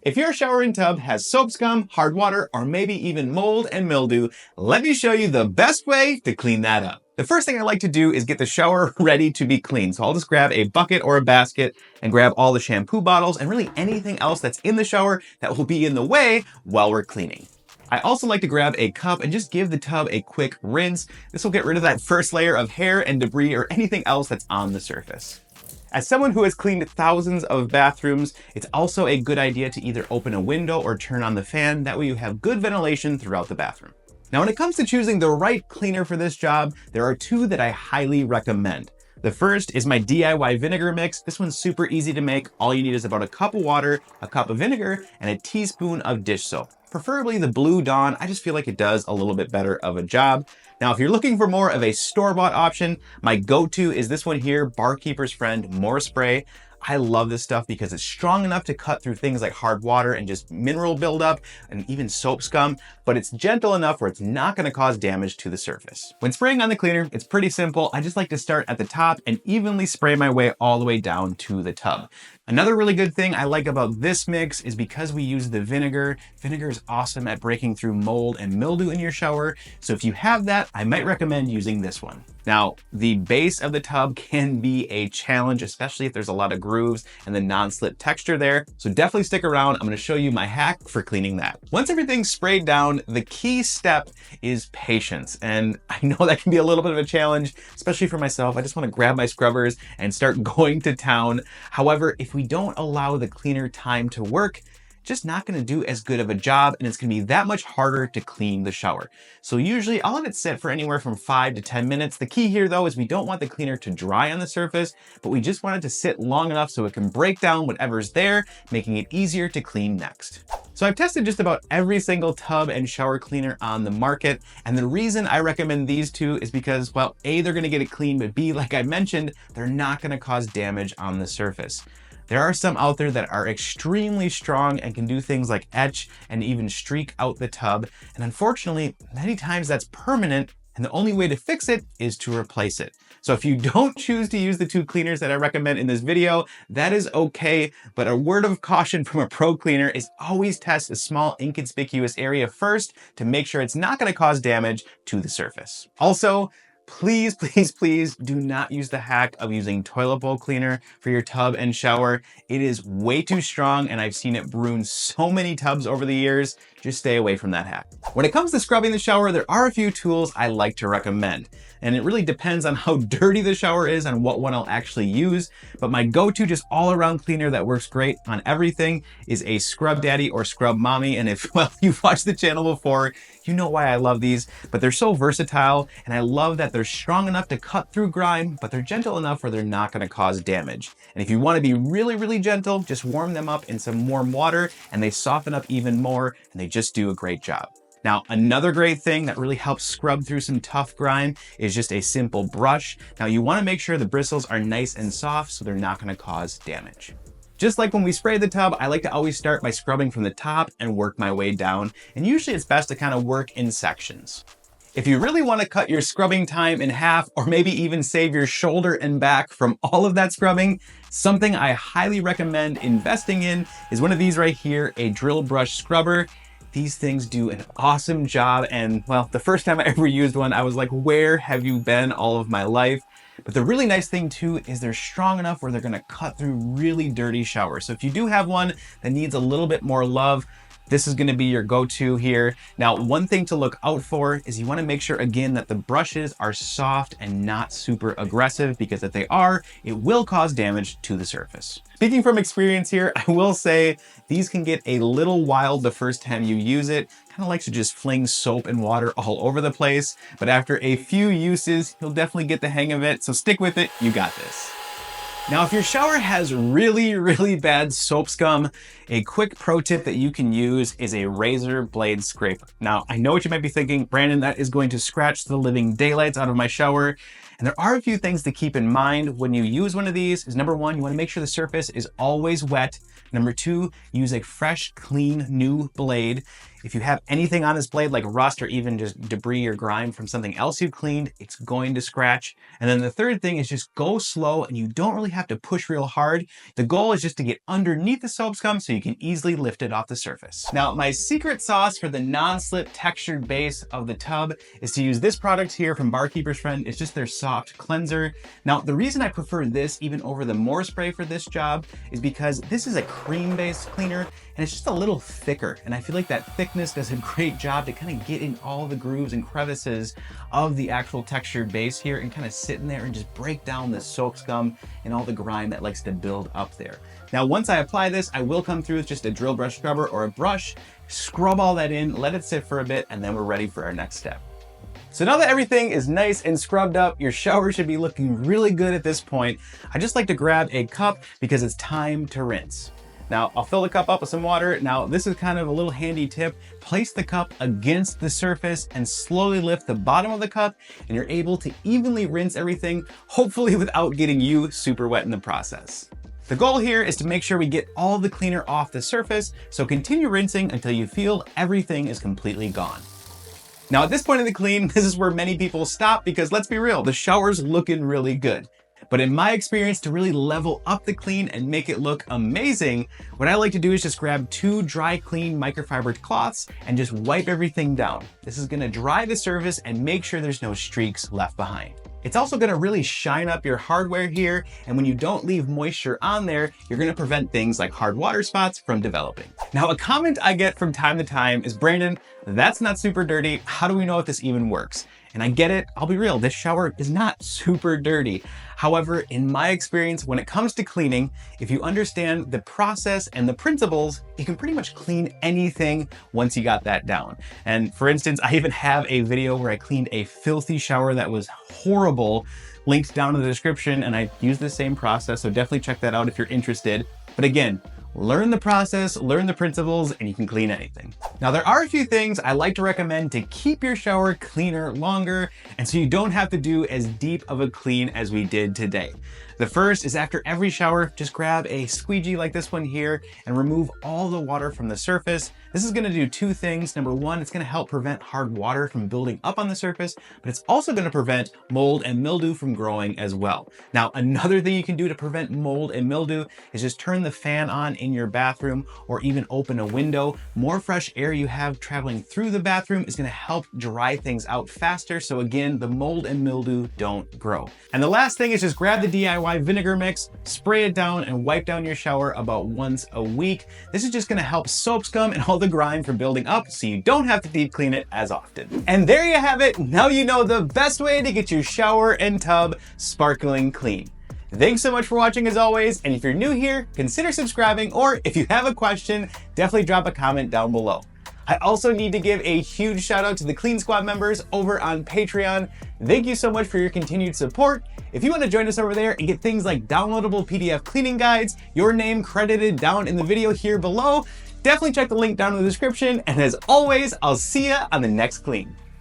If your showering tub has soap scum, hard water, or maybe even mold and mildew, let me show you the best way to clean that up. The first thing I like to do is get the shower ready to be cleaned. So I'll just grab a bucket or a basket and grab all the shampoo bottles and really anything else that's in the shower that will be in the way while we're cleaning. I also like to grab a cup and just give the tub a quick rinse. This will get rid of that first layer of hair and debris or anything else that's on the surface. As someone who has cleaned thousands of bathrooms, it's also a good idea to either open a window or turn on the fan. That way you have good ventilation throughout the bathroom. Now, when it comes to choosing the right cleaner for this job, there are two that I highly recommend. The first is my DIY vinegar mix. This one's super easy to make. All you need is about a cup of water, a cup of vinegar, and a teaspoon of dish soap. Preferably the Blue Dawn. I just feel like it does a little bit better of a job. Now, if you're looking for more of a store-bought option, my go-to is this one here, Barkeeper's Friend More Spray. I love this stuff because it's strong enough to cut through things like hard water and just mineral buildup and even soap scum, but it's gentle enough where it's not going to cause damage to the surface. When spraying on the cleaner, it's pretty simple. I just like to start at the top and evenly spray my way all the way down to the tub. Another really good thing I like about this mix is because we use the vinegar. Vinegar is awesome at breaking through mold and mildew in your shower. So if you have that, I might recommend using this one. Now, the base of the tub can be a challenge, especially if there's a lot of grooves and the non-slip texture there. So definitely stick around. I'm gonna show you my hack for cleaning that. Once everything's sprayed down, the key step is patience. And I know that can be a little bit of a challenge, especially for myself. I just wanna grab my scrubbers and start going to town. However, if we don't allow the cleaner time to work, just not gonna do as good of a job, and it's gonna be that much harder to clean the shower. So usually I'll let it sit for anywhere from 5 to 10 minutes. The key here though is we don't want the cleaner to dry on the surface, but we just want it to sit long enough so it can break down whatever's there, making it easier to clean next. So I've tested just about every single tub and shower cleaner on the market, and the reason I recommend these two is because, well, A, they're gonna get it clean, but B, like I mentioned, they're not gonna cause damage on the surface. There are some out there that are extremely strong and can do things like etch and even streak out the tub. And unfortunately, many times that's permanent, and the only way to fix it is to replace it. So if you don't choose to use the two cleaners that I recommend in this video, that is okay. But a word of caution from a pro cleaner is always test a small inconspicuous area first to make sure it's not going to cause damage to the surface. Also, please, please, please do not use the hack of using toilet bowl cleaner for your tub and shower. It is way too strong, and I've seen it ruin so many tubs over the years. Just stay away from that hack. When it comes to scrubbing the shower, there are a few tools I like to recommend. And it really depends on how dirty the shower is and what one I'll actually use. But my go-to just all-around cleaner that works great on everything is a Scrub Daddy or Scrub Mommy. And if, well, you've watched the channel before, you know why I love these, but they're so versatile. And I love that they're strong enough to cut through grime, but they're gentle enough where they're not gonna cause damage. And if you wanna be really, really gentle, just warm them up in some warm water and they soften up even more, and they just do a great job. Now, another great thing that really helps scrub through some tough grime is just a simple brush. Now, you wanna make sure the bristles are nice and soft so they're not gonna cause damage. Just like when we spray the tub, I like to always start by scrubbing from the top and work my way down. And usually it's best to kind of work in sections. If you really want to cut your scrubbing time in half, or maybe even save your shoulder and back from all of that scrubbing, something I highly recommend investing in is one of these right here, a drill brush scrubber. These things do an awesome job, and well, the first time I ever used one, I was like, where have you been all of my life? But the really nice thing too is they're strong enough where they're gonna cut through really dirty showers. So if you do have one that needs a little bit more love, this is gonna be your go-to here. Now, one thing to look out for is you wanna make sure, again, that the brushes are soft and not super aggressive, because if they are, it will cause damage to the surface. Speaking from experience here, I will say these can get a little wild the first time you use it. Kind of likes to just fling soap and water all over the place. But after a few uses, you'll definitely get the hang of it. So stick with it, you got this. Now, if your shower has really, really bad soap scum, a quick pro tip that you can use is a razor blade scraper. Now, I know what you might be thinking, Brandon, that is going to scratch the living daylights out of my shower. And there are a few things to keep in mind when you use one of these. Is number one, you want to make sure the surface is always wet. Number two, use a fresh, clean, new blade. If you have anything on this blade like rust or even just debris or grime from something else you cleaned, it's going to scratch. And then the third thing is just go slow, and you don't really have to push real hard. The goal is just to get underneath the soap scum so you can easily lift it off the surface. Now, my secret sauce for the non-slip textured base of the tub is to use this product here from Barkeeper's Friend. It's just their soft cleanser. Now, the reason I prefer this even over the More Spray for this job is because this is a cream-based cleaner, and it's just a little thicker. And I feel like that thickness does a great job to kind of get in all the grooves and crevices of the actual textured base here and kind of sit in there and just break down the soap scum and all the grime that likes to build up there. Now, once I apply this, I will come through with just a drill brush scrubber or a brush, scrub all that in, let it sit for a bit, and then we're ready for our next step. So now that everything is nice and scrubbed up, your shower should be looking really good at this point. I just like to grab a cup because it's time to rinse. Now, I'll fill the cup up with some water. Now, this is kind of a little handy tip. Place the cup against the surface and slowly lift the bottom of the cup, and you're able to evenly rinse everything, hopefully without getting you super wet in the process. The goal here is to make sure we get all the cleaner off the surface, so continue rinsing until you feel everything is completely gone. Now, at this point in the clean, this is where many people stop because let's be real, the shower's looking really good. But in my experience, to really level up the clean and make it look amazing, what I like to do is just grab 2 dry clean microfiber cloths and just wipe everything down. This is gonna dry the surface and make sure there's no streaks left behind. It's also gonna really shine up your hardware here, and when you don't leave moisture on there, you're gonna prevent things like hard water spots from developing. Now, a comment I get from time to time is, Brandon, that's not super dirty. How do we know if this even works? And I get it, I'll be real, this shower is not super dirty. However, in my experience, when it comes to cleaning, if you understand the process and the principles, you can pretty much clean anything once you got that down. And for instance, I even have a video where I cleaned a filthy shower that was horrible, linked down in the description, and I used the same process, so definitely check that out if you're interested. But again, learn the process, learn the principles, and you can clean anything. Now, there are a few things I like to recommend to keep your shower cleaner longer, and so you don't have to do as deep of a clean as we did today. The first is after every shower, just grab a squeegee like this one here and remove all the water from the surface. This is gonna do 2 things. Number 1, it's gonna help prevent hard water from building up on the surface, but it's also gonna prevent mold and mildew from growing as well. Now, another thing you can do to prevent mold and mildew is just turn the fan on in your bathroom or even open a window. More fresh air you have traveling through the bathroom is gonna help dry things out faster, so again, the mold and mildew don't grow. And the last thing is just grab the DIY vinegar mix, spray it down, and wipe down your shower about once a week. This is just gonna help soap scum and all the grime from building up so you don't have to deep clean it as often. And there you have it. Now you know the best way to get your shower and tub sparkling clean. Thanks so much for watching as always, and if you're new here, consider subscribing, or if you have a question, definitely drop a comment down below. I also need to give a huge shout out to the Clean Squad members over on Patreon. Thank you so much for your continued support. If you want to join us over there and get things like downloadable PDF cleaning guides, your name credited down in the video here below, definitely check the link down in the description. And as always, I'll see ya on the next clean.